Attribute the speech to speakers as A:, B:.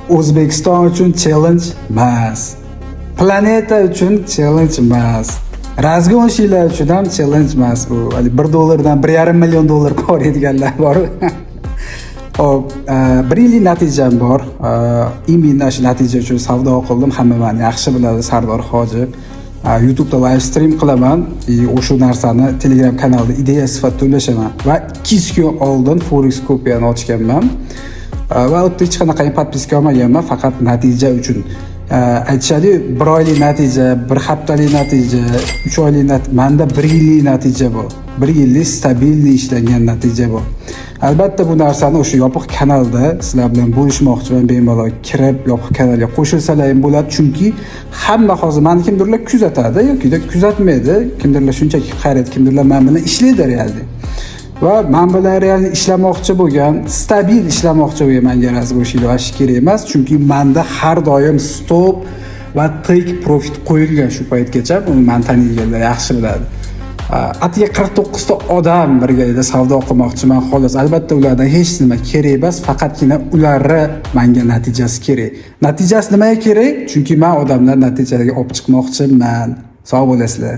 A: O'zbekiston uchun challenge emas. Planeta uchun challenge emas. Razgon shiylar uchun ham challenge emas bu. $1 dan $1,5 million ko'radiganlar bor. Hop, bir yillik natijam bor. Imенно shu natija uchun savdo qildim. Hamma meni yaxshi biladi, Sardor Hoji. YouTube'da live stream qilaman. O'sha narsani Telegram kanalida ideya sifatida ulashaman. Va 2 kun oldin Forex kopiyani ochganman. Va o'tda hech qanaqa podpiska olmaganman, faqat natija uchun. Aytishadi, 1 oylik natija, 1 haftalik natija, 3 oylik natija, menda 1 yillik natija bu. 1 yillik stabilli ishlangan natija bu. Albatta bu narsani o'sha yopiq kanalda sizlar bilan bo'lishmoqchiman, bemalol kirib yopiq kanalga qo'shilsalar ham bo'ladi, chunki hamma hozir meni kimdirlar kuzatadi yoki kuzatmaydi, kimdirlar shunchaki qaraydi, kimdirlar men bilan ishlaydi realda. Va men bilan realda ishlamoqchi bo'lgan, stabil ishlamoqchi bo'lgan menga razgo'shiylar ashi kerak emas, chunki menda har doim stop va take profit qo'yilgan shu paytgacha, buni men taniydiganlar yaxshi biladi. Atiga 49 ta odam birgalikda savdo qilmoqchiman, xolos. Albatta ulardan hech nima kerak emas, faqatgina ularga menga natijasi kerak. Natijasi nimaga kerak? Chunki men odamlar natijalarga olib chiqmoqchiman. Sog' bo'lasizlar.